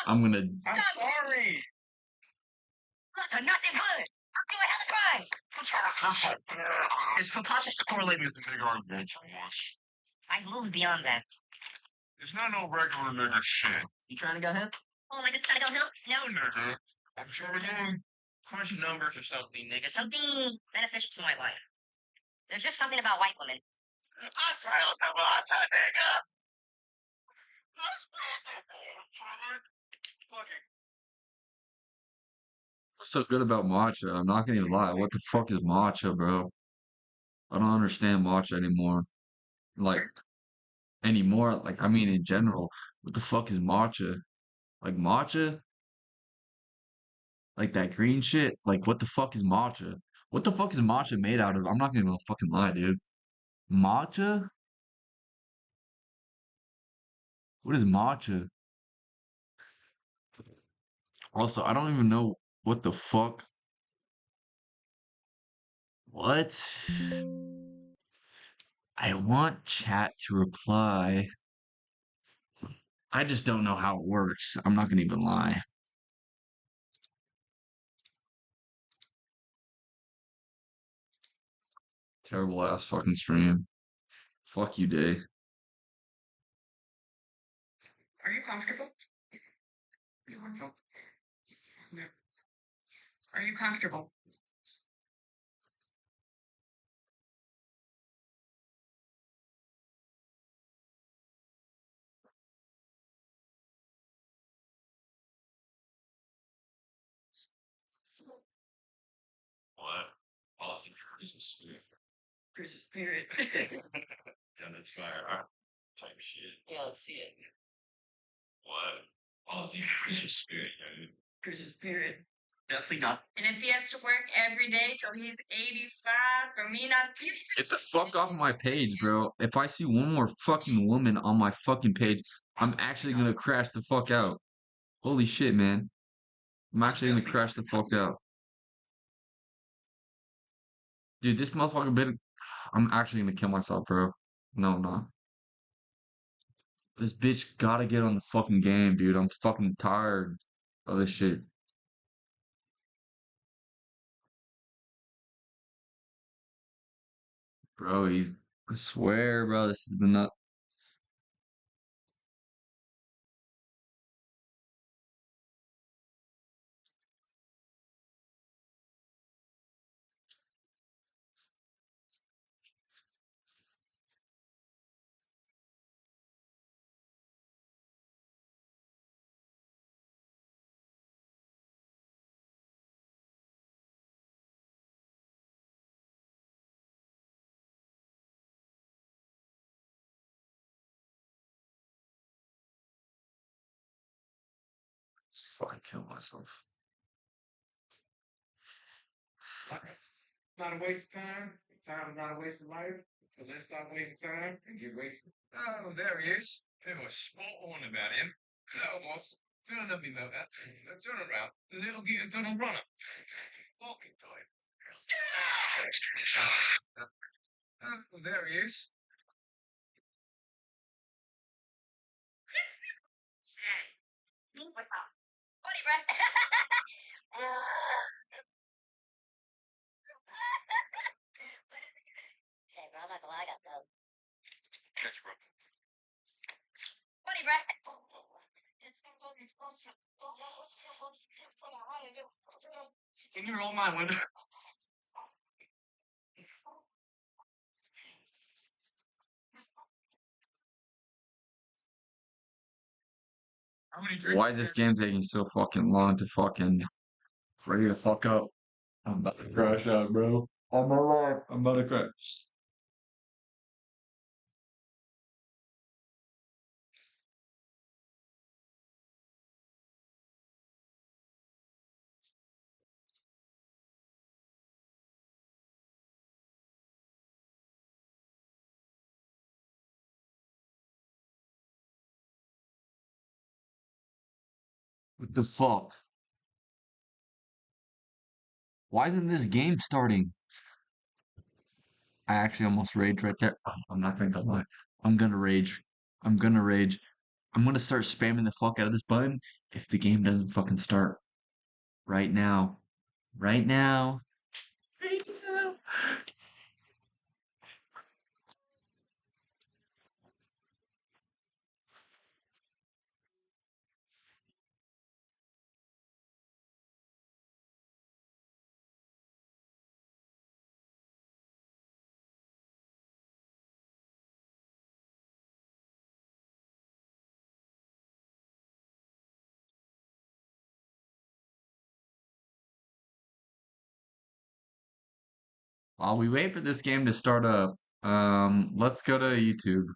I'm gonna. I'm sorry. That's nothing good. I'm doing hella crimes. Is preposterous to correlate with the nigga argument too much. I've moved beyond that. It's not no regular nigga shit. You trying to go hoop? Oh, nigga, trying to go hoop? No, nigga. I'm trying to go crunch numbers or something, nigga. Something beneficial to my life. There's just something about white women. I failed the matcha, nigga. What's so good about matcha? I'm not gonna even lie. What the fuck is matcha, bro? I don't understand matcha anymore. Like anymore. Like I mean, in general, what the fuck is matcha? Like matcha? Like that green shit? Like what the fuck is matcha? What the fuck is matcha made out of? I'm not gonna even fucking lie, dude. Matcha? What is matcha? Also, I don't even know what the fuck. What? I want chat to reply. I just don't know how it works. I'm not gonna even lie. Terrible ass fucking stream. Fuck you, Day. Are you comfortable? You comfortable? No. Are you comfortable? What? Austin Christmas spirit. Christmas spirit. Then it's fire type shit. Yeah, let's see it. What? Austin Christmas spirit, dude. Christmas spirit. Definitely not. And if he has to work every day till he's 85, for me not Get the fuck off my page, bro. If I see one more fucking woman on my fucking page, I'm actually gonna crash the fuck out. Holy shit, man. I'm actually gonna crash the fuck out. Dude, this motherfucker bit. I'm actually gonna kill myself, bro. No, I'm not. This bitch gotta get on the fucking game, dude. I'm fucking tired of this shit. Bro, I swear, bro, this is the nut. Just fucking kill myself. Not a waste of time. Time is not a waste of life. So let's stop wasting time and get wasted. Oh, there he is. They were spot on about him. Almost. Feeling up me about that. Turn around. The little geezer tunnel runner. Walking time. Oh, there he is. Buddy, Brett. Hey, bro, I'm not gonna lie, I got dope. Catch, bro. Buddy, Brett. Can you roll my window? How many drinks? Why is this game taking so fucking long to fucking ready to fuck up? I'm about to crash out, bro. I'm alive. I'm about to crash. What the fuck? Why isn't this game starting? I actually almost raged right there. I'm not gonna lie. I'm gonna rage. I'm gonna rage. I'm gonna start spamming the fuck out of this button if the game doesn't fucking start right now. Right now. Right now. While we wait for this game to start up, let's go to YouTube.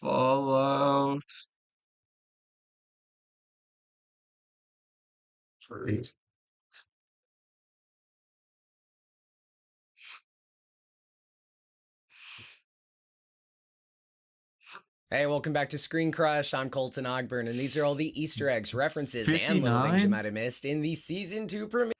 Fallout 3. Hey, welcome back to Screen Crush. I'm Colton Ogburn, and these are all the Easter eggs, references, and little things you 59? might have missed in the Season 2 premiere.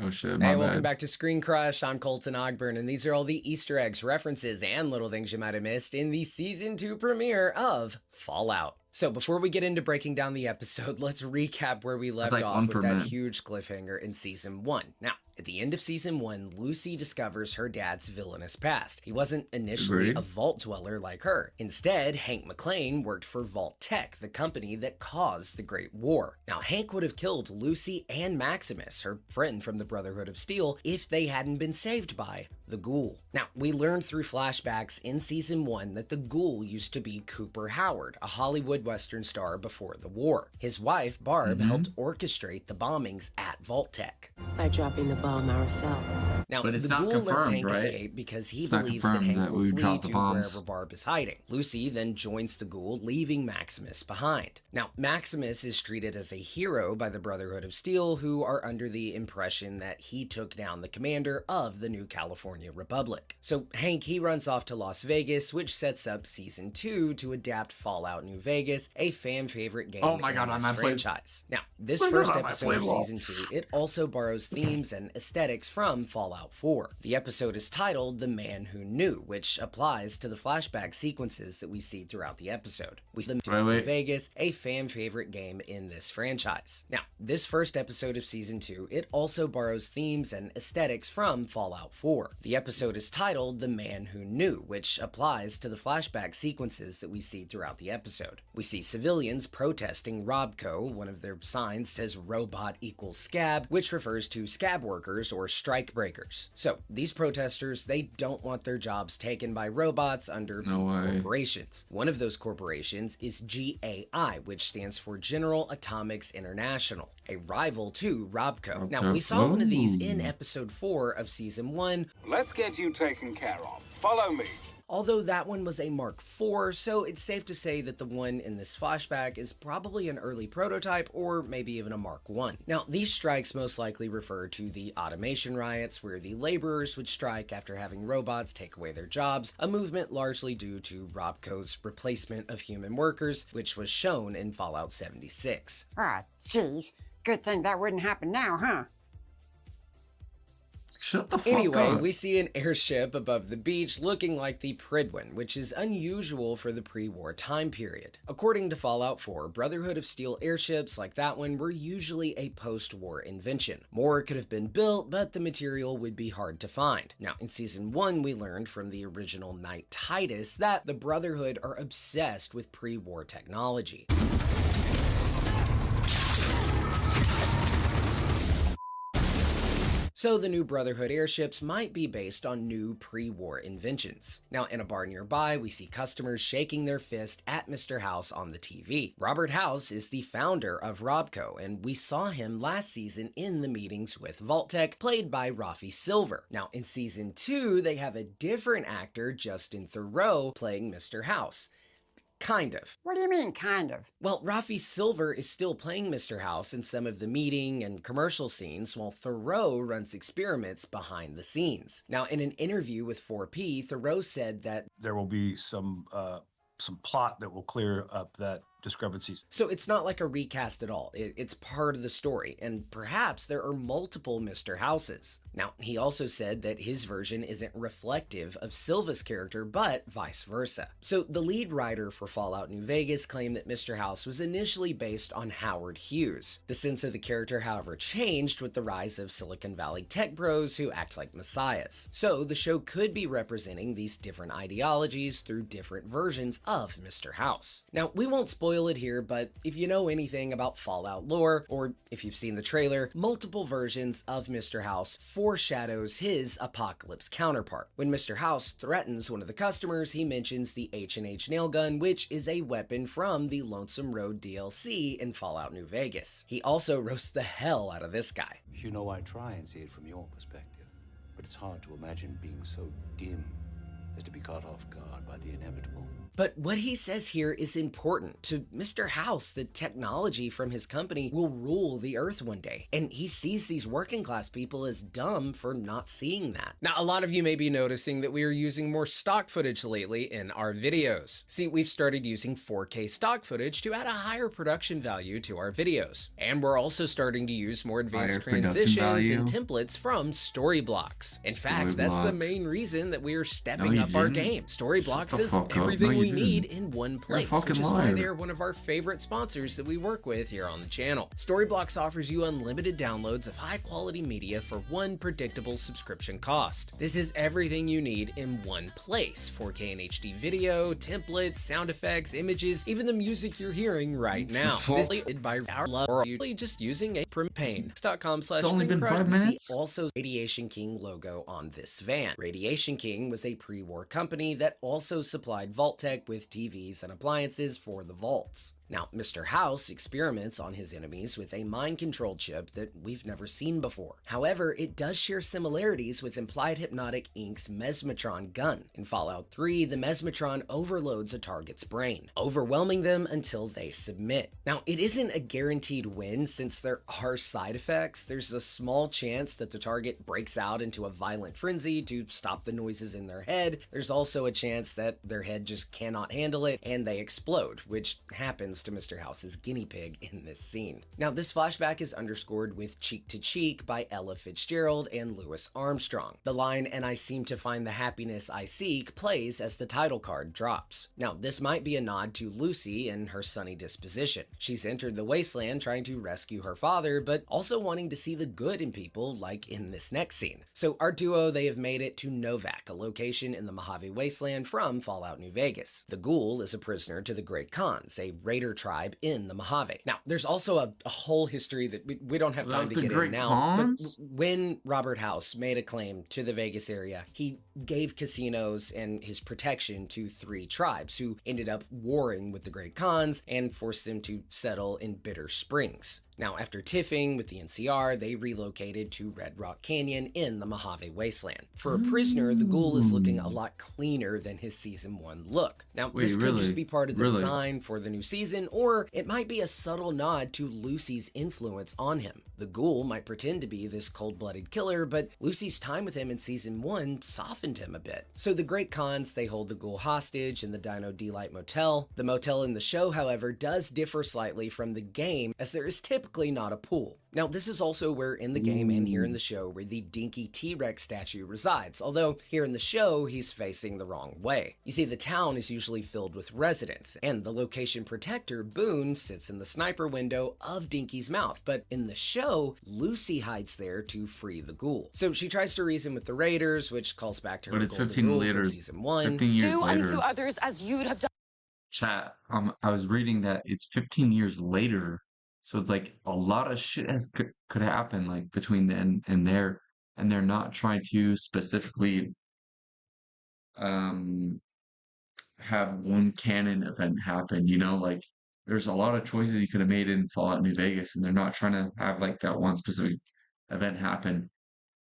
Oh shit, my Hey, welcome bad. back to Screen Crush. I'm Colton Ogburn, and these are all the Easter eggs, references, and little things you might have missed in the Season 2 premiere of Fallout. So before we get into breaking down the episode, let's recap where we left like off 1 with per that minute. huge cliffhanger in Season 1. Now, at the end of Season 1, Lucy discovers her dad's villainous past. He wasn't initially Agreed. a vault dweller like her. Instead, Hank McClane worked for Vault Tech, the company that caused the Great War. Now, Hank would have killed Lucy and Maximus, her friend from the Brotherhood of Steel, if they hadn't been saved by the Ghoul. Now, we learned through flashbacks in Season 1 that the Ghoul used to be Cooper Howard, a Hollywood Western star before the war. His wife, Barb, helped orchestrate the bombings at Vault Tech. By dropping the bomb ourselves. Now, But it's the not Ghoul lets confirmed, Hank right? escape because he It's not believes that confirmed Hank that will we flee dropped the to bombs. wherever Barb is hiding. Lucy then joins the Ghoul, leaving Maximus behind. Now, Maximus is treated as a hero by the Brotherhood of Steel, who are under the impression that he took down the commander of the New California Republic. So Hank, he runs off to Las Vegas, which sets up Season 2 to adapt Fallout New Vegas, a fan favorite game Oh my God, in I this might play- franchise. Now, this Oh my first God, I might episode play of Vault. Season 2, it also borrows themes and aesthetics from Fallout 4. The episode is titled The Man Who Knew, which applies to the flashback sequences that we see throughout the episode. We see them to Wait. Vegas, a fan favorite game in this franchise. Now, this first episode of Season 2, it also borrows themes and aesthetics from Fallout 4. The episode is titled The Man Who Knew, which applies to the flashback sequences that we see throughout the episode. We see civilians protesting Robco. One of their signs says robot equals scab, which refers to scab workers or strike breakers. So these protesters, they don't want their jobs taken by robots under No big way. corporations. One of those corporations is GAI, which stands for General Atomics International, a rival to Robco. Now, we saw one of these in Ooh. episode 4 of Season 1, Let's get you taken care of. Follow me. although that one was a Mark IV, so it's safe to say that the one in this flashback is probably an early prototype or maybe even a Mark I. Now, these strikes most likely refer to the automation riots, where the laborers would strike after having robots take away their jobs, a movement largely due to Robco's replacement of human workers, which was shown in Fallout 76. Ah, jeez. Good thing that wouldn't happen now, huh? Shut the fuck Anyway, up. we see an airship above the beach looking like the Pridwin, which is unusual for the pre-war time period. According to Fallout 4, Brotherhood of Steel airships like that one were usually a post-war invention. More could have been built, but the material would be hard to find. Now, in Season 1, we learned from the original Knight Titus that the Brotherhood are obsessed with pre-war technology. So the new Brotherhood airships might be based on new pre-war inventions. Now, in a bar nearby, we see customers shaking their fist at Mr. House on the TV. Robert House is the founder of Robco, and we saw him last season in the meetings with Vault-Tec, played by Rafi Silver. Now, in Season 2, they have a different actor, Justin Theroux, playing Mr. House. Kind of. What do you mean, kind of? Well, Rafi Silver is still playing Mr. House in some of the meeting and commercial scenes, while Theroux runs experiments behind the scenes. Now, in an interview with 4P, Theroux said that there will be some plot that will clear up that discrepancies. So it's not like a recast at all. It's part of the story, and perhaps there are multiple Mr. Houses. Now, he also said that his version isn't reflective of Silva's character, but vice versa. So the lead writer for Fallout New Vegas claimed that Mr. House was initially based on Howard Hughes. The sense of the character, however, changed with the rise of Silicon Valley tech bros who act like messiahs. So the show could be representing these different ideologies through different versions of Mr. House. Now, we won't spoil it here, but if you know anything about Fallout lore, or if you've seen the trailer, multiple versions of Mr. House foreshadows his apocalypse counterpart. When Mr. House threatens one of the customers, he mentions the H&H nail gun, which is a weapon from the Lonesome Road DLC in Fallout New Vegas. He also roasts the hell out of this guy. You know, I try and see it from your perspective, but it's hard to imagine being so dim as to be caught off guard by the inevitable. But what he says here is important. To Mr. House, the technology from his company will rule the Earth one day, and he sees these working class people as dumb for not seeing that. Now, a lot of you may be noticing that we are using more stock footage lately in our videos. See, we've started using 4K stock footage to add a higher production value to our videos. And we're also starting to use more advanced transitions and templates from Storyblocks. In fact, that's the main reason that we are stepping up our game. Storyblocks is everything we need in one place, which is why they're one of our favorite sponsors that we work with here on the channel. Storyblocks offers you unlimited downloads of high quality media for one predictable subscription cost. This is everything you need in one place: 4K and HD video, templates, sound effects, images, even the music you're hearing right now. This is by our love, or usually just using a pain.com/screencrush. Also, Radiation King logo on this van. Radiation King was a pre-war company that also supplied Vault-Tec with TVs and appliances for the vaults. Now, Mr. House experiments on his enemies with a mind-controlled chip that we've never seen before. However, it does share similarities with Implied Hypnotic Inc.'s Mesmetron gun. In Fallout 3, the Mesmetron overloads a target's brain, overwhelming them until they submit. Now, it isn't a guaranteed win since there are side effects. There's a small chance that the target breaks out into a violent frenzy to stop the noises in their head. There's also a chance that their head just cannot handle it and they explode, which happens to Mr. House's guinea pig in this scene. Now, this flashback is underscored with Cheek to Cheek by Ella Fitzgerald and Louis Armstrong. The line, "And I seem to find the happiness I seek," plays as the title card drops. Now, this might be a nod to Lucy and her sunny disposition. She's entered the wasteland trying to rescue her father, but also wanting to see the good in people, like in this next scene. So our duo, they have made it to Novac, a location in the Mojave Wasteland from Fallout New Vegas. The ghoul is a prisoner to the Great Khans, a raider tribe in the Mojave. Now, there's also a whole history that we don't have time to get in now, but when Robert House made a claim to the Vegas area, he gave casinos and his protection to 3 tribes who ended up warring with the Great Khans and forced them to settle in Bitter Springs. Now, after tiffing with the NCR, they relocated to Red Rock Canyon in the Mojave Wasteland. For a prisoner, the ghoul is looking a lot cleaner than his Season 1 look. Now, this could just be part of the design for the new season, or it might be a subtle nod to Lucy's influence on him. The ghoul might pretend to be this cold-blooded killer, but Lucy's time with him in Season 1 softened him a bit. So the Great Khans, they hold the ghoul hostage in the Dino Delight Motel. The motel in the show, however, does differ slightly from the game, as there is typically not a pool. Now, this is also where in the game and here in the show where the Dinky T-Rex statue resides, although here in the show, he's facing the wrong way. You see, the town is usually filled with residents, and the location protector, Boone, sits in the sniper window of Dinky's mouth, but in the show, Lucy hides there to free the ghoul. So she tries to reason with the raiders, which calls back to her golden rule from Season 1. 15 years Do later. unto others as you'd have done. Chat, I was reading that it's 15 years later. So it's like a lot of shit could happen like between then and there, and they're not trying to specifically have one canon event happen, you know, like there's a lot of choices you could have made in Fallout New Vegas, and they're not trying to have like that one specific event happen.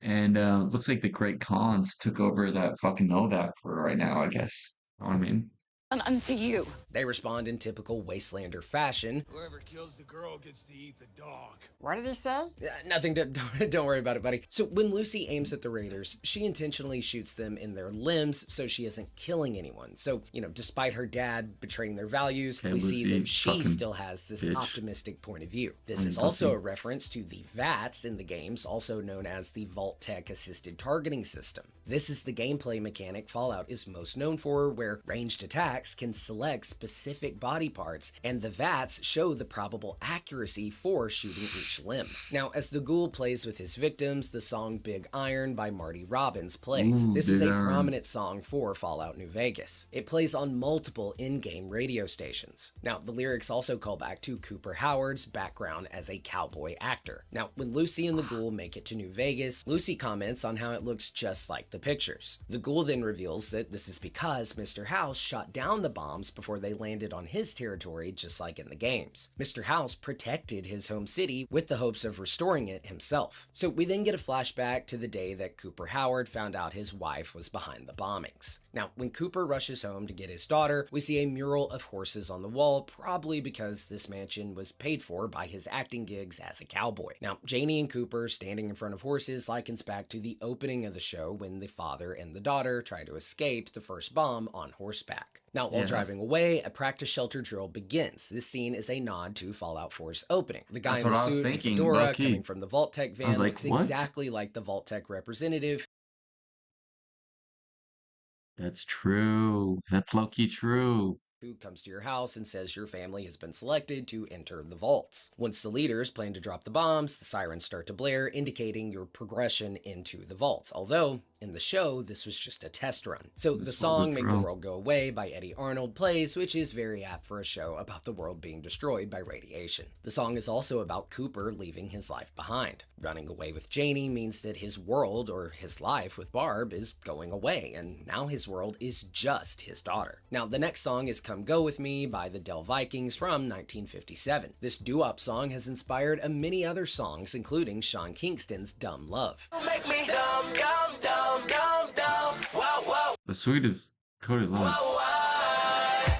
And looks like the Great Khans took over that fucking Novak for right now, I guess. You know what I mean? And unto you. They respond in typical Wastelander fashion. Whoever kills the girl gets to eat the dog. What did he say? Nothing to, don't worry about it, buddy. So when Lucy aims at the Raiders, she intentionally shoots them in their limbs so she isn't killing anyone. So, despite her dad betraying their values, we see Lucy, that she fucking still has this bitch. optimistic point of view. This is also a reference to the VATS in the games, also known as the Vault-Tec Assisted Targeting System. This is the gameplay mechanic Fallout is most known for, where ranged attacks can select specific body parts, and the VATS show the probable accuracy for shooting each limb. Now, as the ghoul plays with his victims, the song Big Iron by Marty Robbins plays. Ooh, this is a Big Iron. prominent song for Fallout New Vegas. It plays on multiple in-game radio stations. Now, the lyrics also call back to Cooper Howard's background as a cowboy actor. Now, when Lucy and the ghoul make it to New Vegas, Lucy comments on how it looks just like the pictures. The ghoul then reveals that this is because Mr. House shot down the bombs before they landed on his territory, just like in the games. Mr. House protected his home city with the hopes of restoring it himself. So we then get a flashback to the day that Cooper Howard found out his wife was behind the bombings. Now, when Cooper rushes home to get his daughter, we see a mural of horses on the wall, probably because this mansion was paid for by his acting gigs as a cowboy. Now, Janie and Cooper standing in front of horses likens back to the opening of the show when the father and the daughter try to escape the first bomb on horseback. Now, while driving away, a practice shelter drill begins. This scene is a nod to Fallout 4's opening. The guy That's in the what I was suit and thinking, fedora low-key. coming from the Vault-Tec I van was like, looks what? exactly like the Vault-Tec representative. That's true. That's low-key true. Who comes to your house and says your family has been selected to enter the vaults. Once the leaders plan to drop the bombs, the sirens start to blare, indicating your progression into the vaults. Although, in the show, this was just a test run. So the This was a song Make the drill. World Go Away by Eddie Arnold plays, which is very apt for a show about the world being destroyed by radiation. The song is also about Cooper leaving his life behind. Running away with Janie means that his world, or his life with Barb, is going away, and now his world is just his daughter. Now, the next song is Come Go With Me by the Del Vikings from 1957. This doo-wop song has inspired many other songs, including Sean Kingston's Dumb Love. Make me dumb, dumb, dumb, dumb, dumb. Wow, wow, The suite of Cody Love. wow.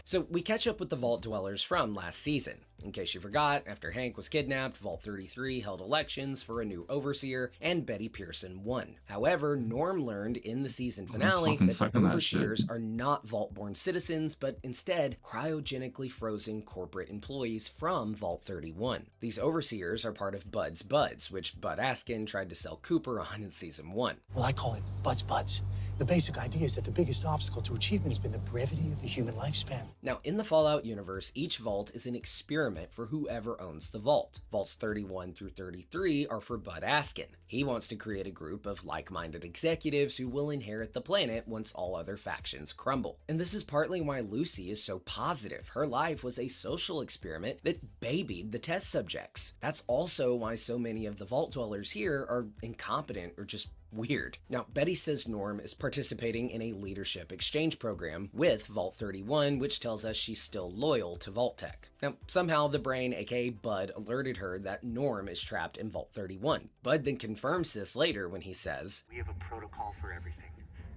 So we catch up with the Vault Dwellers from last season. In case you forgot, after Hank was kidnapped, Vault 33 held elections for a new overseer, and Betty Pearson won. However, Norm learned in the season finale fucking that the sucking that shit. overseers are not Vault-born citizens, but instead cryogenically frozen corporate employees from Vault 31. These overseers are part of Bud's Buds, which Bud Askin tried to sell Cooper on in season 1. Well, I call it Bud's Buds. The basic idea is that the biggest obstacle to achievement has been the brevity of the human lifespan. Now, in the Fallout universe, each vault is an experiment for whoever owns the vault. Vaults 31 through 33 are for Bud Askin. He wants to create a group of like-minded executives who will inherit the planet once all other factions crumble. And this is partly why Lucy is so positive. Her life was a social experiment that babied the test subjects. That's also why so many of the Vault Dwellers here are incompetent or just weird. Now, Betty says Norm is participating in a leadership exchange program with Vault 31, which tells us she's still loyal to Vault-Tec. Now, somehow the brain, aka Bud, alerted her that Norm is trapped in Vault 31. Bud then confirms this later when he says, "We have a protocol for everything,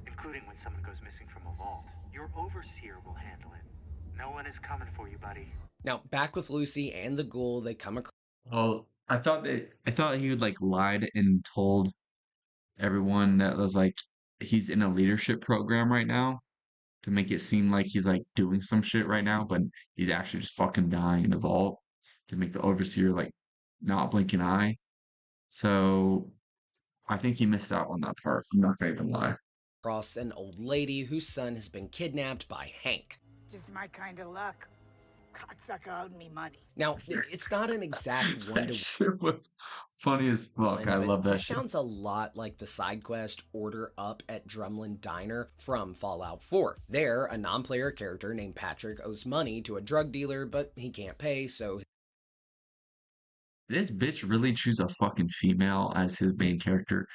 including when someone goes missing from a vault. Your overseer will handle it. No one is coming for you, buddy." Now, back with Lucy and the ghoul, they come across Oh, I thought he would like lied and told everyone that was like he's in a leadership program right now to make it seem like he's like doing some shit right now, but he's actually just fucking dying in the vault to make the overseer like not blink an eye. So I think he missed out on that part. I'm not gonna even lie. an old lady whose son has been kidnapped by Hank. Just my kind of luck. Cocksucker owed me money. Now, it's not an exact That one-to-one. shit was funny as fuck. I love that This shit. sounds a lot like the side quest Order Up at Drumlin Diner from Fallout 4. There, a non-player character named Patrick owes money to a drug dealer, but he can't pay, so Did this bitch really choose a fucking female as his main character?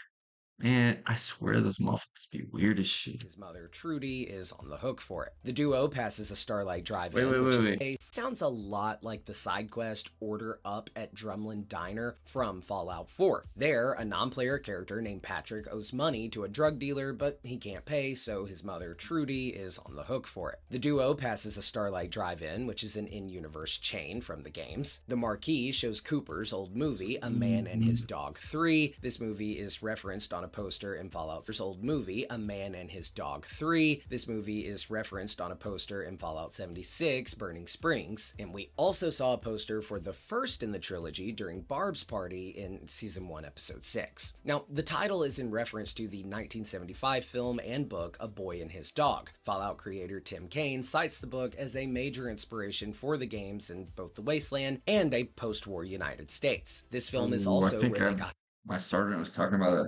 Man, I swear those motherfuckers be weird as shit. His mother, Trudy, is on the hook for it. The duo passes a Starlight Drive-In, Wait, which wait. sounds a lot like the side quest Order Up at Drumlin Diner from Fallout 4. There, a non-player character named Patrick owes money to a drug dealer, but he can't pay, so his mother, Trudy, is on the hook for it. The duo passes a Starlight Drive-In, which is an in-universe chain from the games. The marquee shows Cooper's old movie, A Man and His Dog 3. This movie is referenced on a poster in Fallout's old movie, A Man and His Dog 3. This movie is referenced on a poster in Fallout 76, Burning Springs. And we also saw a poster for the first in the trilogy during Barb's party in Season 1, Episode 6. Now, the title is in reference to the 1975 film and book, A Boy and His Dog. Fallout creator Tim Kaine cites the book as a major inspiration for the games in both the Wasteland and a post-war United States. This film is also where they got... My sergeant was talking about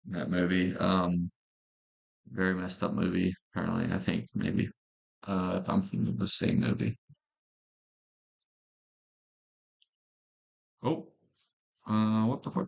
that movie. Very messed up movie, apparently, I think, maybe. If I'm thinking of the same movie. Oh. What the fuck?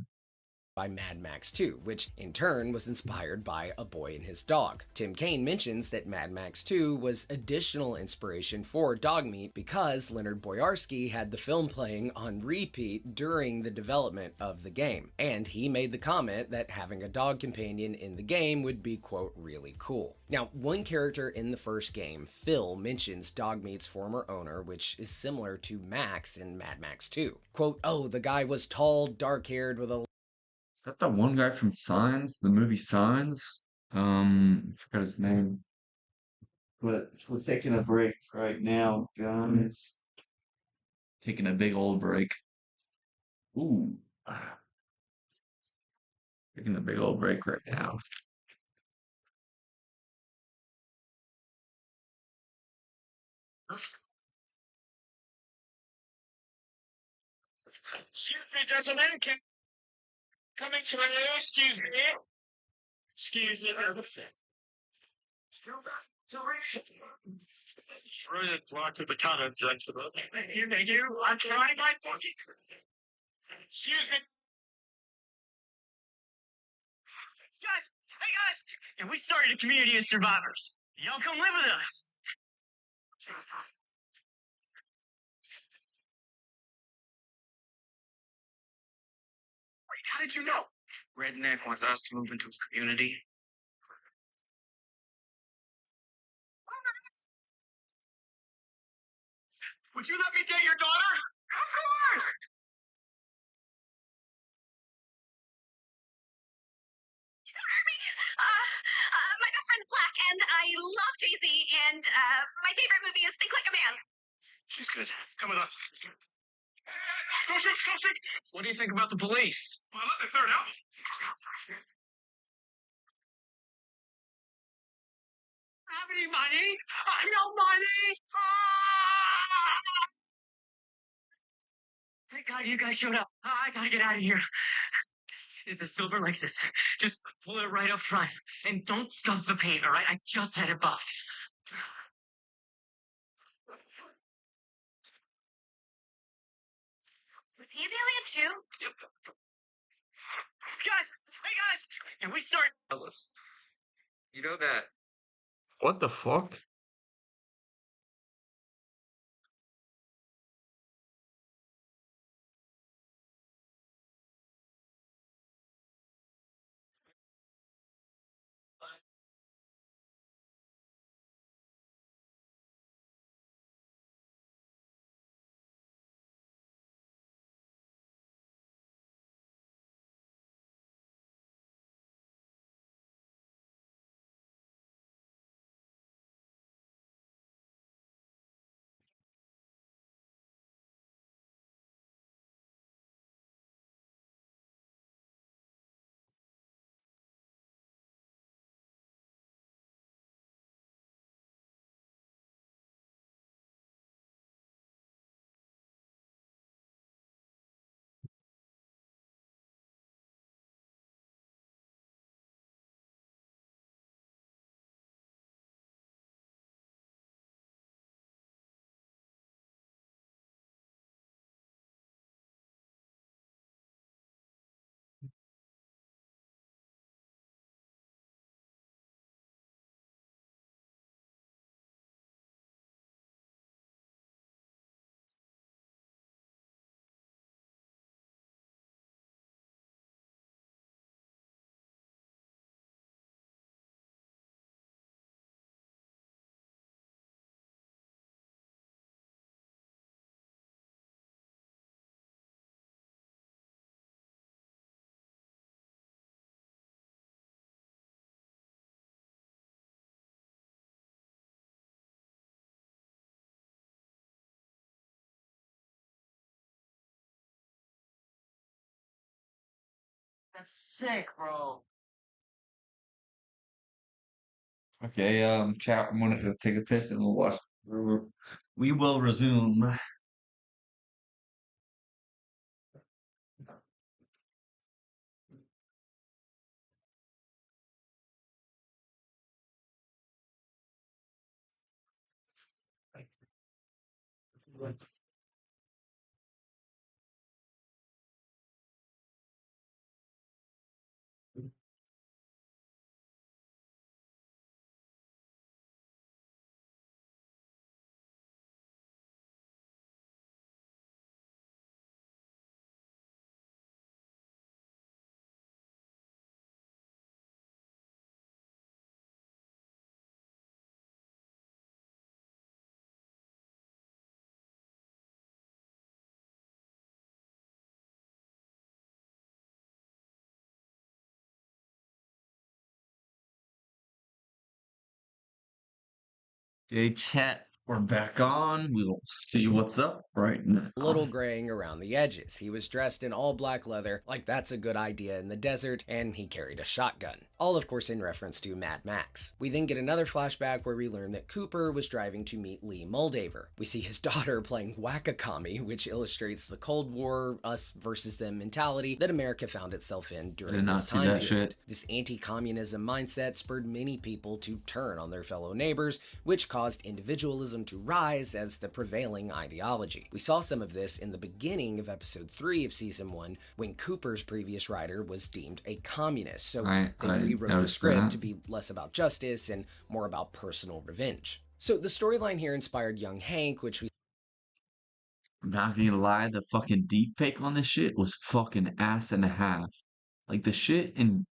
By Mad Max 2, which in turn was inspired by A Boy and His Dog. Tim Kaine mentions that Mad Max 2 was additional inspiration for Dogmeat because Leonard Boyarsky had the film playing on repeat during the development of the game, and he made the comment that having a dog companion in the game would be, quote, really cool. Now, one character in the first game, Phil, mentions Dogmeat's former owner, which is similar to Max in Mad Max 2. Quote, oh, the guy was tall, dark-haired with a... Is that the one guy from Signs? The movie Signs? I forgot his name. But we're taking a break right now, guys. Taking a big old break. Ooh. Taking a big old break right now. Excuse me, gentlemen. Coming to you, excuse me. Excuse me. 3 o'clock at the counter, gentlemen. You are trying my fucking... Excuse me. Guys, hey guys! And we started a community of survivors. Y'all come live with us. Wait, how did you know? Redneck wants us to move into his community. Would you let me date your daughter? Of course! My best friend's black, and I love Jay-Z, and my favorite movie is Think Like a Man. She's good. Come with us. Go shoot! Go shoot! What do you think about the police? Well, I love the third album. Have any money? No money! Thank God you guys showed up. I gotta get out of here. It's a silver Lexus. Just pull it right up front. And don't scuff the paint, all right? I just had it buffed. Was he an alien too? Yep. Guys! Hey, guys! And we start... Ellis, you know that... What the fuck? That's sick, bro. Okay, chat. I'm gonna go take a piss and we'll watch. We will resume. Okay, chat. We're back on. We'll see what's up right now. A little graying around the edges. He was dressed in all black leather, like that's a good idea in the desert, and he carried a shotgun. All of course in reference to Mad Max. We then get another flashback where we learn that Cooper was driving to meet Lee Moldaver. We see his daughter playing Whack-A-Kami, which illustrates the Cold War, us versus them mentality that America found itself in during this time period. This anti-communism mindset spurred many people to turn on their fellow neighbors, which caused individualism to rise as the prevailing ideology. We saw some of this in the beginning of episode 3 of season 1 when Cooper's previous writer was deemed a communist, so they rewrote the script to be less about justice and more about personal revenge. So the storyline here inspired young Hank, which we I'm not gonna lie, the fucking deep fake on this shit was fucking ass and a half. Like the shit in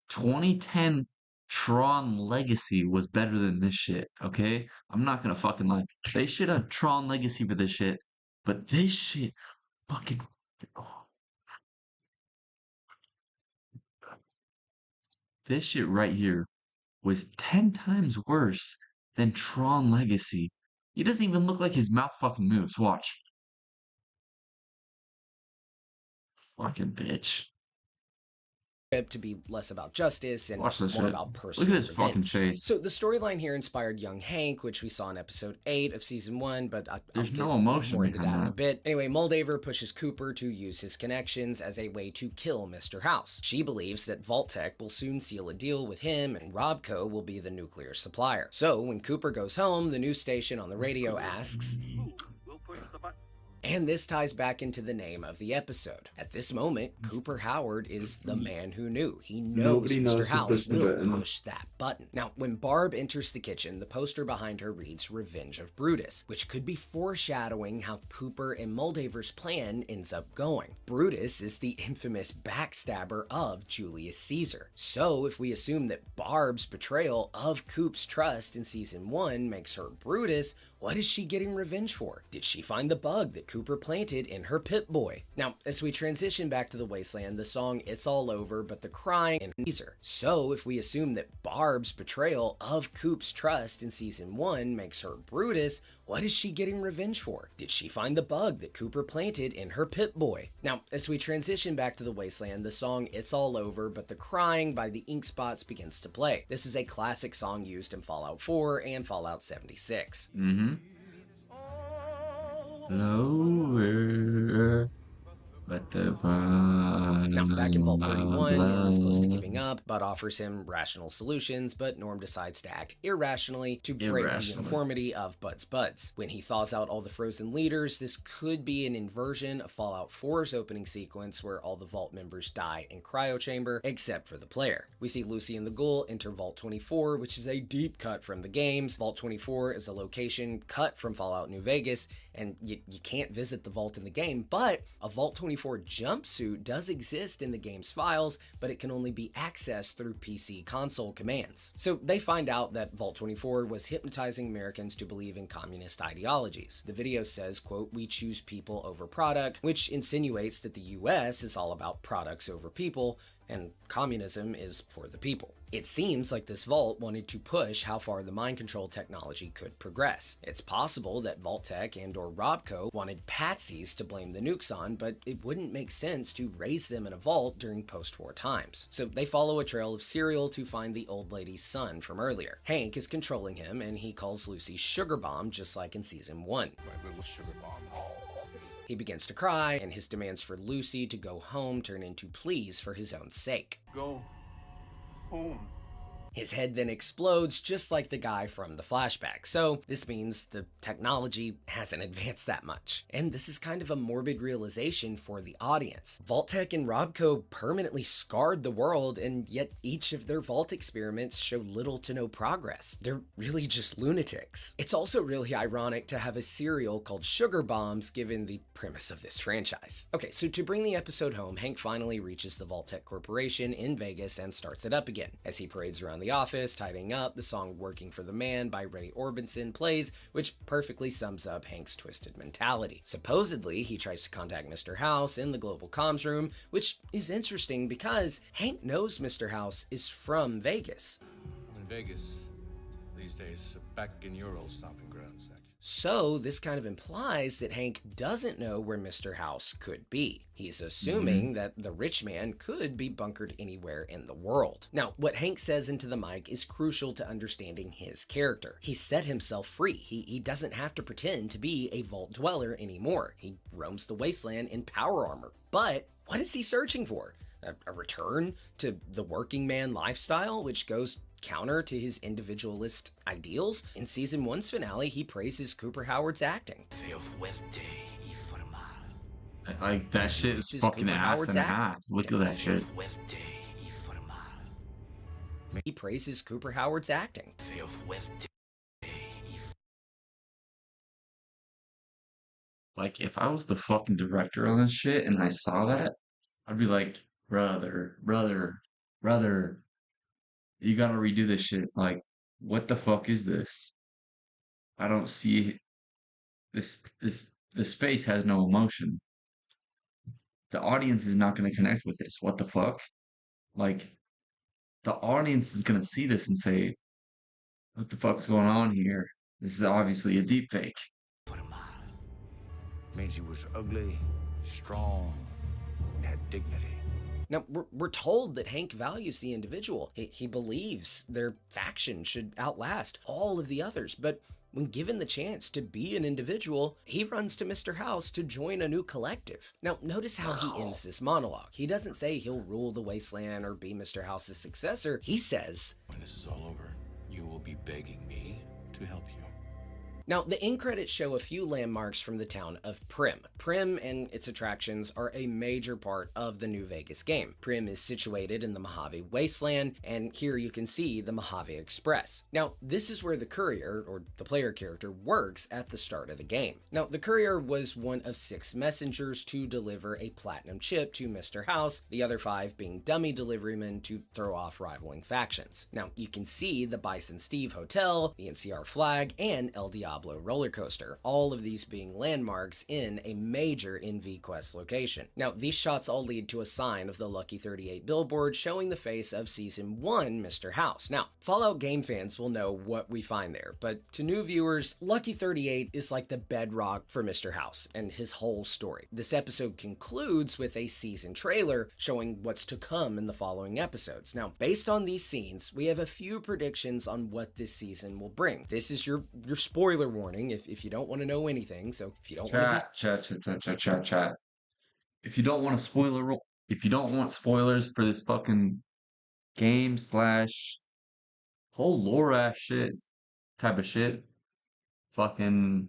2010 Tron Legacy was better than this shit, okay? I'm not gonna fucking lie. They should have Tron Legacy for this shit, but this shit fucking. This shit right here was 10 times worse than Tron Legacy. He doesn't even look like his mouth fucking moves. Watch. Fucking bitch. to be less about justice and Watch this more shit. about personal Look at his revenge. fucking face. So the storyline here inspired young Hank, which we saw in episode 8 of season 1, but I'll There's get no emotion more into behind that in a that. bit. Anyway, Moldaver pushes Cooper to use his connections as a way to kill Mr. House. She believes that Vault-Tec will soon seal a deal with him and Robco will be the nuclear supplier. So when Cooper goes home, the news station on the radio asks, and this ties back into the name of the episode. At this moment, Cooper Howard is the man who knew. He knows Nobody knows Mr. who House pushed the will button. push that button. Now, when Barb enters the kitchen, the poster behind her reads Revenge of Brutus, which could be foreshadowing how Cooper and Moldaver's plan ends up going. Brutus is the infamous backstabber of Julius Caesar. So if we assume that Barb's betrayal of Coop's trust in season 1 makes her Brutus, what is she getting revenge for? Did she find the bug that Cooper planted in her Pip-Boy? Now, as we transition back to the Wasteland, the song It's All Over But the Crying and Caesar. So if we assume that Barb's betrayal of Coop's trust in season 1 makes her Brutus, what is she getting revenge for? Did she find the bug that Cooper planted in her Pip-Boy? Now, as we transition back to the Wasteland, the song It's All Over But the Crying by the Ink Spots begins to play. This is a classic song used in Fallout 4 and Fallout 76. Lower, but the Now, back in Vault 31, Norm is close to giving up. Bud offers him rational solutions, but Norm decides to act irrationally to break the uniformity of Bud's buds. When he thaws out all the frozen leaders, this could be an inversion of Fallout 4's opening sequence where all the Vault members die in cryo chamber, except for the player. We see Lucy and the Ghoul enter Vault 24, which is a deep cut from the games. Vault 24 is a location cut from Fallout New Vegas, and you can't visit the vault in the game, but a Vault 24 jumpsuit does exist in the game's files, but it can only be accessed through PC console commands. So they find out that Vault 24 was hypnotizing Americans to believe in communist ideologies. The video says, quote, "We choose people over product," which insinuates that the US is all about products over people, and communism is for the people. It seems like this Vault wanted to push how far the mind control technology could progress. It's possible that Vault-Tec and or Robco wanted patsies to blame the nukes on, but it wouldn't make sense to raise them in a vault during post-war times. So they follow a trail of Serial to find the old lady's son from earlier. Hank is controlling him, and he calls Lucy Sugar Bomb, just like in season 1. My little sugar bomb. He begins to cry, and his demands for Lucy to go home turn into pleas for his own sake. Go home. His head then explodes just like the guy from the flashback, so this means the technology hasn't advanced that much. And this is kind of a morbid realization for the audience. Vault-Tec and Robco permanently scarred the world, and yet each of their Vault experiments show little to no progress. They're really just lunatics. It's also really ironic to have a serial called Sugar Bombs given the premise of this franchise. Okay, so to bring the episode home, Hank finally reaches the Vault-Tec Corporation in Vegas and starts it up again. As he parades around the office, tidying up, the song Working for the Man by Ray Orbison plays, which perfectly sums up Hank's twisted mentality. Supposedly, he tries to contact Mr. House in the global comms room, which is interesting because Hank knows Mr. House is from Vegas. I'm in Vegas these days, back in your old stomping grounds, actually. So this kind of implies that Hank doesn't know where Mr. House could be. He's assuming that the rich man could be bunkered anywhere in the world. Now, what Hank says into the mic is crucial to understanding his character. He set himself free. He doesn't have to pretend to be a vault dweller anymore. He roams the wasteland in power armor. But what is he searching for? A return to the working man lifestyle, which goes counter to his individualist ideals? In season 1's finale, he praises Cooper Howard's acting. Like, that shit is fucking Cooper ass Howard's and a acting. half. Look at that shit. He praises Cooper Howard's acting. Like, if I was the fucking director on this shit and I saw that, I'd be like, brother, you gotta redo this shit. Like, what the fuck is this? I don't see this face has no emotion. The audience is not gonna connect with this. What the fuck? Like, the audience is gonna see this and say, what the fuck's going on here? This is obviously a deep fake. Means he was ugly, strong, and had dignity. Now, we're told that Hank values the individual. He believes their faction should outlast all of the others, but when given the chance to be an individual, he runs to Mr. House to join a new collective. Now, notice how he ends this monologue. He doesn't say he'll rule the wasteland or be Mr. House's successor. He says, When this is all over, you will be begging me to help you. Now, the end credits show a few landmarks from the town of Primm. Primm and its attractions are a major part of the New Vegas game. Primm is situated in the Mojave Wasteland, and here you can see the Mojave Express. Now, this is where the courier, or the player character, works at the start of the game. Now, the courier was one of 6 messengers to deliver a platinum chip to Mr. House, the other 5 being dummy deliverymen to throw off rivaling factions. Now, you can see the Bison Steve Hotel, the NCR flag, and El Diablo roller coaster, all of these being landmarks in a major InVQuest location. Now, these shots all lead to a sign of the Lucky 38 billboard showing the face of season 1 Mr. House. Now, Fallout game fans will know what we find there, but to new viewers, Lucky 38 is like the bedrock for Mr. House and his whole story. This episode concludes with a season trailer showing what's to come in the following episodes. Now, based on these scenes, we have a few predictions on what this season will bring. This is your spoiler warning if you don't want to know anything. So if you don't want to Chat. If you don't want a spoiler, if you don't want spoilers for this fucking game slash whole lore ass shit type of shit, fucking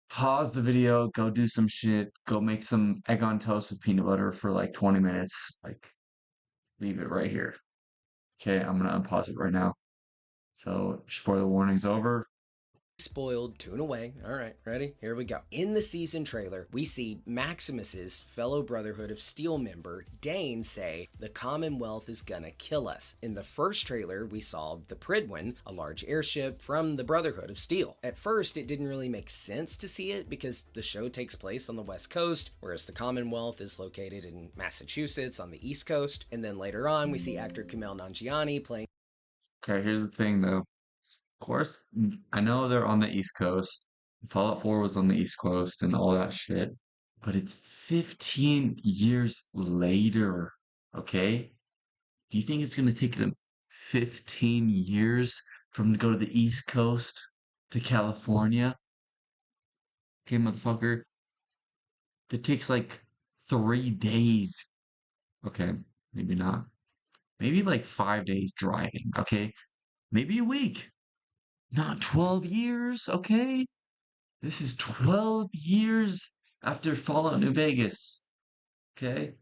pause the video, go do some shit, go make some egg on toast with peanut butter for like 20 minutes. Like, leave it right here. Okay, I'm gonna unpause it right now. So spoiler warning's over. Spoiled, tune away. All right, ready? Here we go. In the season trailer, we see Maximus's fellow Brotherhood of Steel member, Dane, say, "The Commonwealth is gonna kill us." In the first trailer, we saw the Prydwen, a large airship from the Brotherhood of Steel. At first, it didn't really make sense to see it because the show takes place on the West Coast, whereas the Commonwealth is located in Massachusetts on the East Coast. And then later on, we see actor Kumail Nanjiani playing. Okay, here's the thing though. Of course, I know they're on the East Coast. Fallout 4 was on the East Coast and all that shit. But it's 15 years later, okay? Do you think it's going to take them 15 years for them to go to the East Coast to California? Okay, motherfucker. That takes like 3 days. Okay, maybe not. Maybe like 5 days driving, okay? Maybe a week. Not 12 years, okay? This is 12 years after Fallout New Vegas, okay?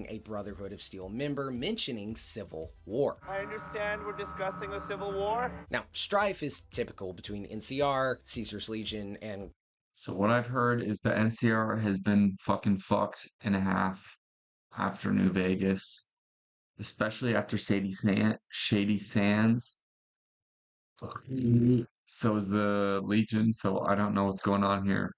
A Brotherhood of Steel member mentioning civil war. I understand we're discussing a civil war? Now, strife is typical between NCR, Caesar's Legion, and... So what I've heard is the NCR has been fucking fucked in a half after New Vegas. Especially after Shady Sands. So is the Legion, so I don't know what's going on here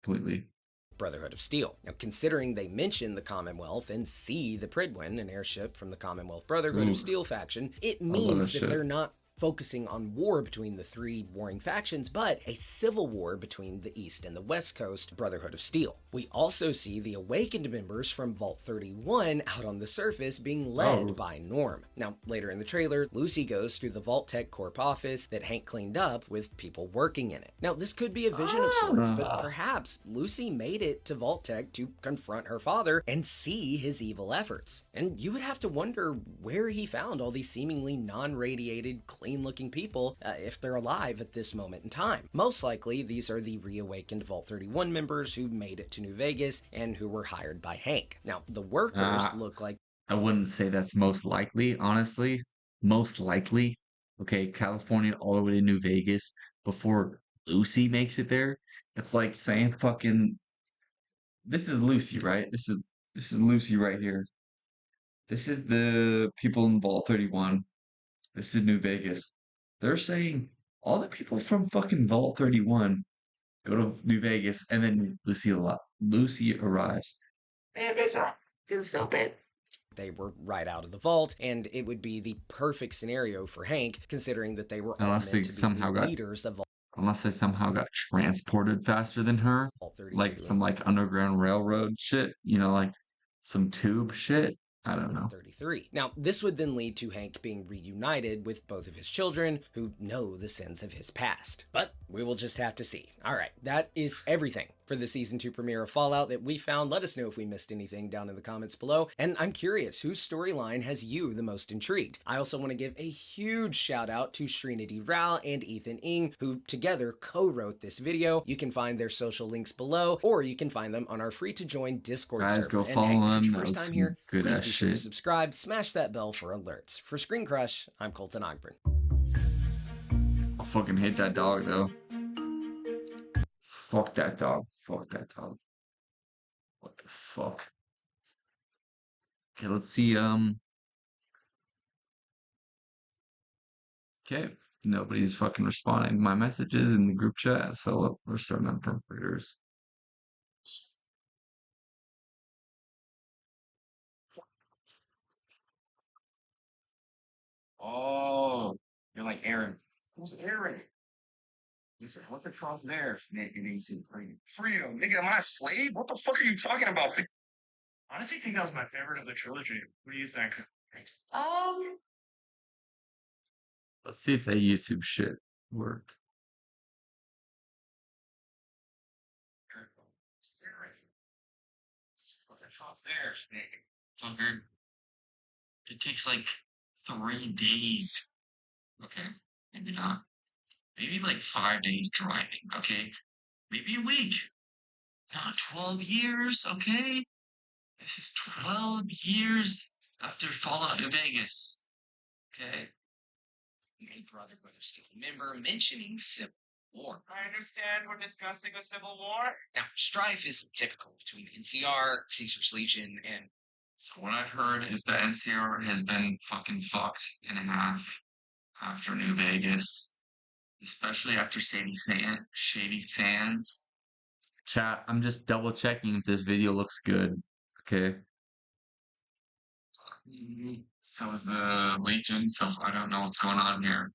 completely. Brotherhood of Steel. Now, considering they mention the Commonwealth and see the Prydwen, an airship from the Commonwealth Brotherhood of Steel faction, it means that they're not focusing on war between the three warring factions, but a civil war between the East and the West Coast Brotherhood of Steel. We also see the awakened members from Vault 31 out on the surface being led by Norm. Now, later in the trailer, Lucy goes through the Vault-Tec Corp office that Hank cleaned up with people working in it. Now, this could be a vision of sorts, but perhaps Lucy made it to Vault-Tec to confront her father and see his evil efforts. And you would have to wonder where he found all these seemingly non-radiated, clean-looking people if they're alive at this moment in time. Most likely, these are the reawakened Vault 31 members who made it to New Vegas and who were hired by Hank. Now, the workers look like... I wouldn't say that's most likely, honestly. Most likely. Okay, California all the way to New Vegas before Lucy makes it there. It's like saying fucking... This is Lucy, right? This is Lucy right here. This is the people in Vault 31. This is New Vegas. They're saying all the people from fucking Vault 31 go to New Vegas, and then Lucy arrives. Man, bitch, I'm getting stupid. They were right out of the vault, and it would be the perfect scenario for Hank, considering that they were all meant to be the leaders of Vault. Unless they somehow got transported faster than her, like some like Underground Railroad shit, you know, like some tube shit. I don't know. 33. Now, this would then lead to Hank being reunited with both of his children who know the sins of his past. But we will just have to see. All right, that is everything for the Season 2 premiere of Fallout that we found. Let us know if we missed anything down in the comments below. And I'm curious, whose storyline has you the most intrigued? I also want to give a huge shout out to Srinidhi Rao and Ethan Ing, who together co-wrote this video. You can find their social links below, or you can find them on our free-to-join Discord server. Guys, go follow them. If it's your first time here, please be sure to shit. subscribe, smash that bell for alerts. For Screen Crush, I'm Colton Ogburn. I fucking hate that dog, though. Fuck that dog. Fuck that dog. What the fuck? Okay, let's see, okay, nobody's fucking responding to my messages in the group chat, so we're starting on perpetrators. Oh, you're like Aaron. Who's Aaron? He said, what's it called there? And then you said freedom. Freedom. Nigga, am I a slave? What the fuck are you talking about? Honestly, I think that was my favorite of the trilogy. What do you think? Let's see if that YouTube shit worked. What's it called there? Fucker. It takes like 3 days. Okay, maybe not. Maybe like 5 days driving, okay? Maybe a week. Not 12 years, okay? This is 12 years after Fallout New Vegas. Okay? A Brotherhood of Steel member mentioning civil war. I understand we're discussing a civil war. Now, strife is typical between NCR, Caesar's Legion, and So what I've heard is that NCR has been fucking fucked in half after New Vegas, especially after Shady Sands. Chat, I'm just double checking if this video looks good. Okay. So is the Legion, so I don't know what's going on here.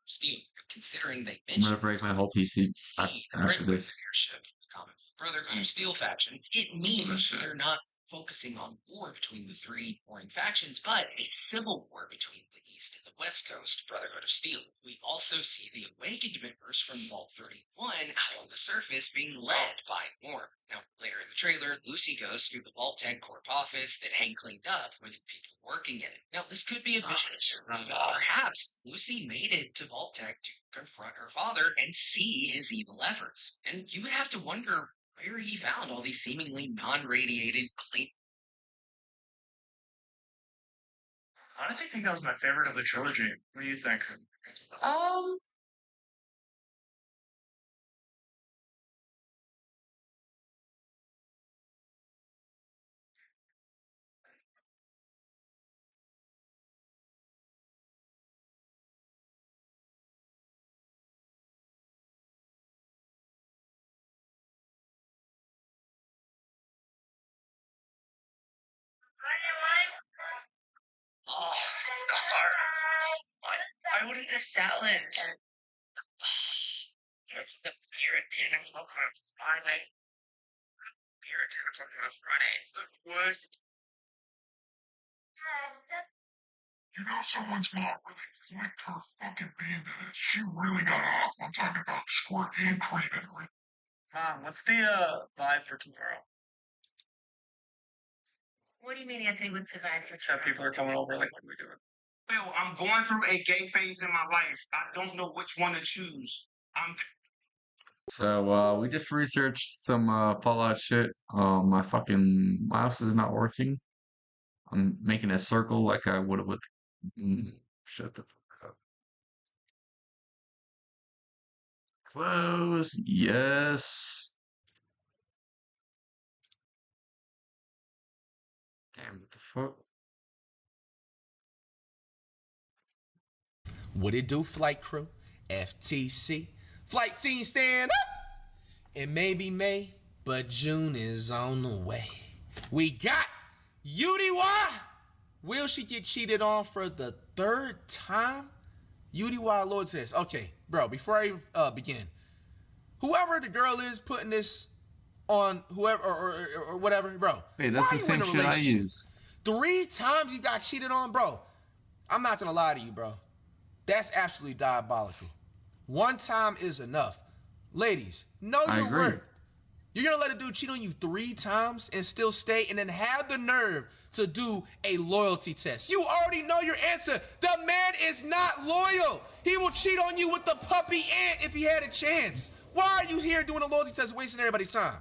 Steel, considering they I'm gonna mentioned break my whole PC after regular this. leadership, common Brotherhood of Steel faction, it means Bullshit. they're not focusing on war between the three warring factions, but a civil war between the East and the West Coast Brotherhood of Steel. We also see the awakened members from Vault 31 out on the surface being led by Norm. Now, later in the trailer, Lucy goes through the Vault 10 Corp office that Hank cleaned up with people working in it. Now, this could be a vision of sorts, but perhaps Lucy made it to Vault Tech to confront her father and see his evil efforts. And you would have to wonder where he found all these seemingly non-radiated clean. I honestly think that was my favorite of the trilogy. What do you think? Oh, God. I wanted a salad. The Puritan of Friday. Puritan of Friday. It's the worst. You know someone's mom really flicked her fucking bandit. She really got off. I'm talking about squirt and creeping. Mom, what's the vibe for tomorrow? What do you mean Anthony would survive for Except people are coming over, like, what are we doing? Well, I'm going through a gay phase in my life. I don't know which one to choose. So we just researched some Fallout shit. My fucking mouse is not working. I'm making a circle like I would have with. Shut the fuck up. Close. Yes. Damn, what the fuck? What it do, flight crew? FTC. Flight team stand up! It may be May, but June is on the way. We got UDY! Will she get cheated on for the third time? UDY Lord says, okay, bro, before I begin, whoever the girl is putting this on whoever or whatever, bro. Hey, that's the same shit I use. 3 times you got cheated on, bro. I'm not gonna lie to you, bro. That's absolutely diabolical. 1 time is enough. Ladies, know your worth. You're gonna let a dude cheat on you 3 times and still stay and then have the nerve to do a loyalty test. You already know your answer. The man is not loyal. He will cheat on you with the puppy ant if he had a chance. Why are you here doing a loyalty test, wasting everybody's time?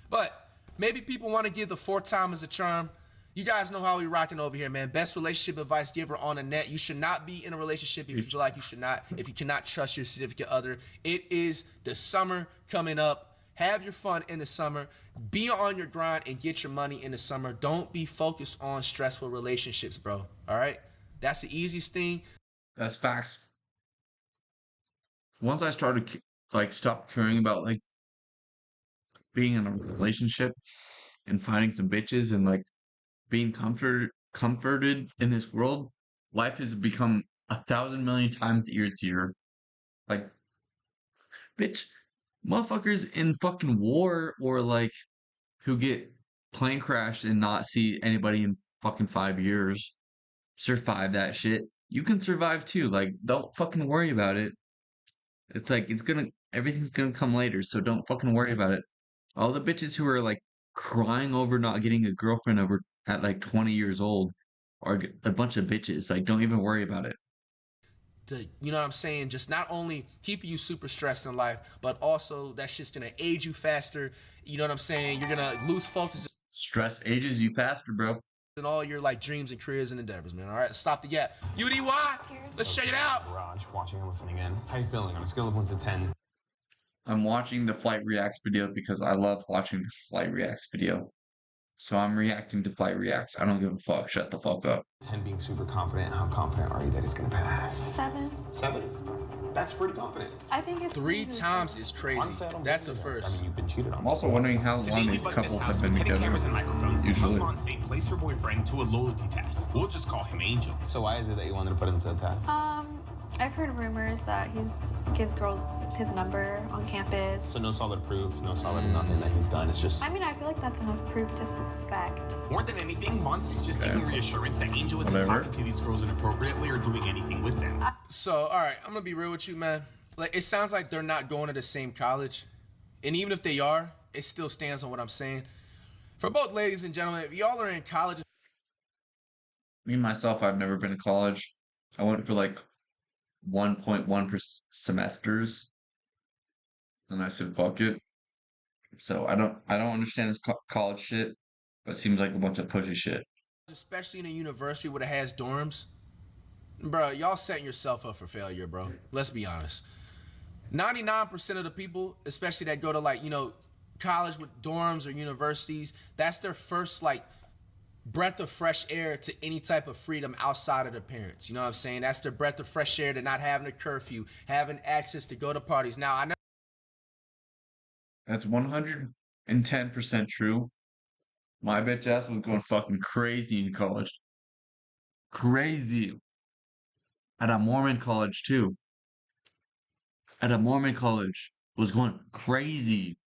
But maybe people want to give the 4th time as a charm. You guys know how we rocking over here, man. Best relationship advice giver on the net. You should not be in a relationship if you feel like you should not. If you cannot trust your significant other. It is the summer coming up. Have your fun in the summer. Be on your grind and get your money in the summer. Don't be focused on stressful relationships, bro. All right? That's the easiest thing. That's facts. Once I started stop caring about being in a relationship and finding some bitches and being comforted in this world, life has become 1,000 million times easier. Bitch, motherfuckers in fucking war or who get plane crashed and not see anybody in fucking 5 years survive that shit. You can survive too. Don't fucking worry about it. It's everything's gonna come later, so don't fucking worry about it. All the bitches who are crying over not getting a girlfriend over at 20 years old are a bunch of bitches. Don't even worry about it. You know what I'm saying? Just not only keeping you super stressed in life, but also that's just gonna age you faster. You know what I'm saying? You're gonna lose focus. Stress ages you faster, bro. in all your like dreams and careers and endeavors, man. All right, stop the gap. UDY, let's shake it out. Raj, watching and listening in. How you feeling on a scale of 1 to 10? I'm watching the Flight Reacts video because I love watching the Flight Reacts video. So I'm reacting to Flight Reacts. I don't give a fuck. Shut the fuck up. 10 being super confident. How confident are you that it's gonna pass? 7. 7? That's pretty confident. I think it's 3 times is crazy. That's a first. I mean, you've been cheated on. I'm also wondering how long these couples have been together. Cameras and microphones to Usually. help Monse place her boyfriend to a loyalty test. We'll just call him Angel. So why is it that you wanted to put him to a test? I've heard rumors that he gives girls his number on campus. So no solid proof, no solid nothing that he's done. It's just... I mean, I feel like that's enough proof to suspect. More than anything, Monse's just seeking reassurance that Angel isn't Whatever. talking to these girls inappropriately or doing anything with them. So, all right, I'm gonna be real with you, man. Like, it sounds like they're not going to the same college, and even if they are, it still stands on what I'm saying. For both ladies and gentlemen, if y'all are in college, Me myself, I've never been to college. I went for like 1.1 semesters, and I said fuck it. So I don't understand this college shit, but it seems like a bunch of pushy shit. especially in a university where it has dorms, bro, y'all setting yourself up for failure, bro. Let's be honest. 99% of the people, especially that go to like, you know, college with dorms or universities, that's their first like breath of fresh air to any type of freedom outside of their parents. You know what I'm saying? That's their breath of fresh air to not having a curfew, having access to go to parties. Now, I know That's 110% true. My bitch ass was going fucking crazy in college. Crazy. At a Mormon college too. At a Mormon college was going crazy.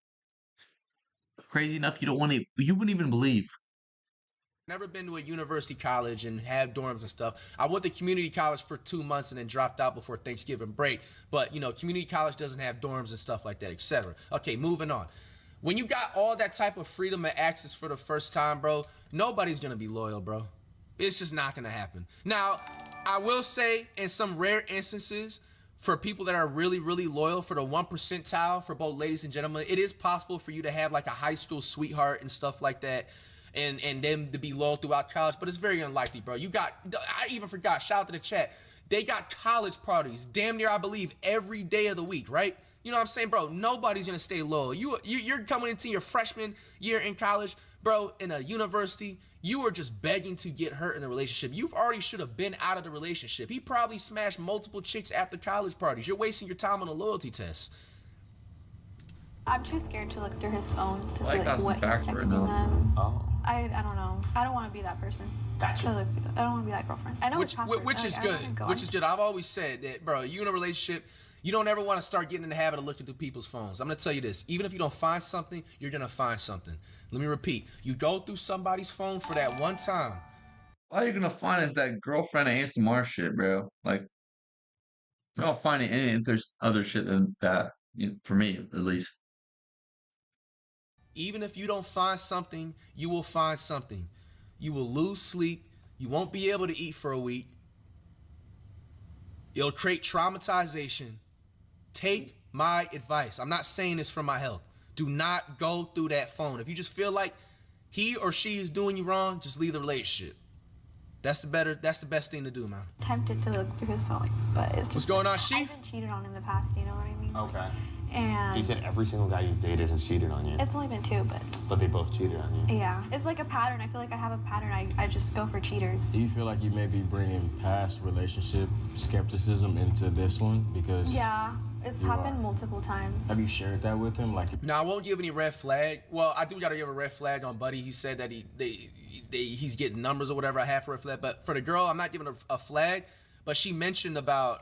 Crazy enough you wouldn't even believe. never been to a university college and have dorms and stuff. I went to community college for 2 months and then dropped out before Thanksgiving break. But, you know, community college doesn't have dorms and stuff like that, etc. Okay, moving on. When you got all that type of freedom and access for the first time, bro, nobody's going to be loyal, bro. It's just not going to happen. Now, I will say in some rare instances, for people that are really, really loyal, for the 1 percentile, for both ladies and gentlemen, it is possible for you to have like a high school sweetheart and stuff like that, and them to be loyal throughout college, but it's very unlikely, bro. I even forgot, shout out to the chat, they got college parties damn near, I believe, every day of the week, right? You know what I'm saying, bro? Nobody's gonna stay loyal. You're coming into your freshman year in college, bro, in a university, you are just begging to get hurt in a relationship. You've already should have been out of the relationship. He probably smashed multiple chicks after college parties. You're wasting your time on a loyalty test. I'm too scared to look through his phone to see Like like, what he's that's texting right now. them. Oh. I don't know. I don't want to be that person. Gotcha. I don't want to be that girlfriend. I know his password. Which is good. Which is good. I've always said that, bro, you in a relationship, you don't ever want to start getting in the habit of looking through people's phones. I'm going to tell you this. Even if you don't find something, you're going to find something. Let me repeat. You go through somebody's phone for that one time. All you're gonna find is that girlfriend ASMR shit, bro. Like, you're not finding any other shit than that, for me, at least. Even if you don't find something, you will find something. You will lose sleep. You won't be able to eat for a week. It'll create traumatization. Take my advice. I'm not saying this for my health. Do not go through that phone. If you just feel like he or she is doing you wrong, just leave the relationship. That's the best thing to do, man. Tempted to look through his phone, but it's just What's going on, I've Sheaf? been cheated on in the past, you know what I mean? Okay. And You said every single guy you've dated has cheated on you. it's only been 2, But they both cheated on you. yeah. It's like a pattern. I feel like I have a pattern. I just go for cheaters. Do you feel like you may be bringing past relationship skepticism into this one? Because Yeah, it's happened multiple times. have you shared that with him? Like, Now, I won't give any red flag. Well, I do gotta give a red flag on Buddy. He said that he's getting numbers or whatever. I have for a flag, but for the girl, I'm not giving a flag. But she mentioned about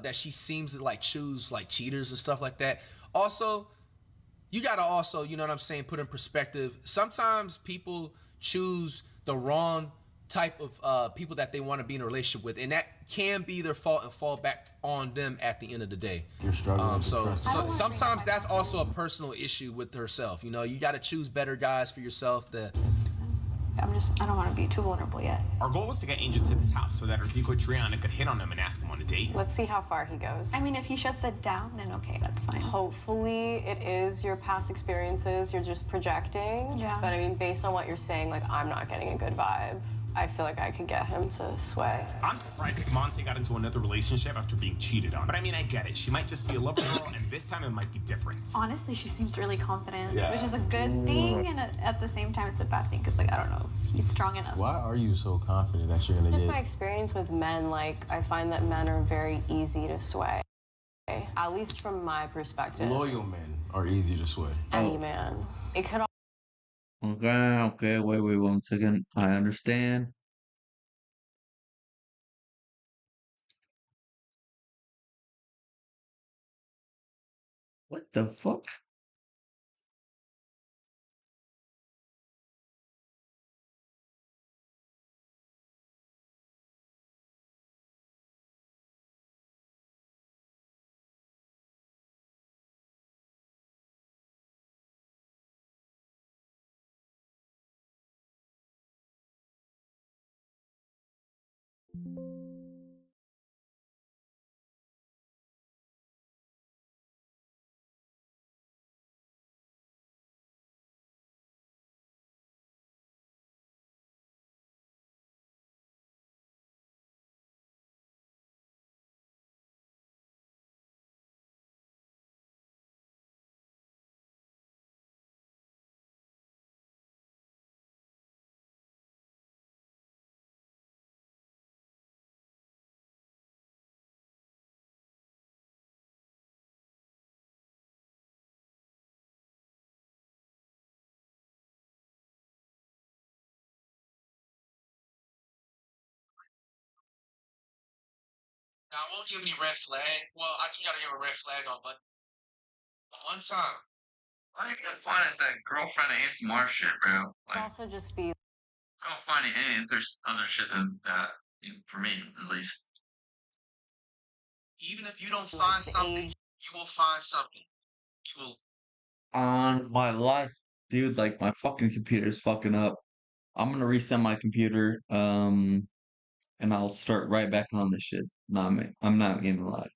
that she seems to like choose like cheaters and stuff like that. Also, you gotta also, you know what I'm saying, put in perspective. Sometimes people choose the wrong type of people that they want to be in a relationship with, and that can be their fault and fall back on them at the end of the day. you're struggling to So trust. sometimes that's also a personal issue with herself. You know, you got to choose better guys for yourself. I don't want to be too vulnerable yet. Our goal was to get Angel to this house so that our decoy Triana could hit on him and ask him on a date. Let's see how far he goes. I mean, if he shuts it down, then okay, that's fine. Hopefully it is your past experiences, you're just projecting. Yeah. But I mean, based on what you're saying, like, I'm not getting a good vibe. I feel like I could get him to sway. I'm surprised Monse got into another relationship after being cheated on. But I mean, I get it. She might just be a lover girl, and this time it might be different. Honestly, she seems really confident, Yeah. which is a good thing, and at the same time, it's a bad thing, because, like, I don't know if he's strong enough. Why are you so confident that you're gonna Just get? my experience with men, like, I find that men are very easy to sway. At least from my perspective. Loyal men are easy to sway. Any man. It could Okay, wait, 1 second. I understand. What the fuck? Now, I won't give any red flag. Well, I think you gotta give a red flag on, but one time. I think the fun is that girlfriend ASMR shit, bro. could also just be I don't find any other shit than that, for me, at least. Even if you don't find something, you will find something. You will. On my life, dude, like, my fucking computer's fucking up. I'm gonna reset my computer, and I'll start right back on this shit. I'm not gonna lie.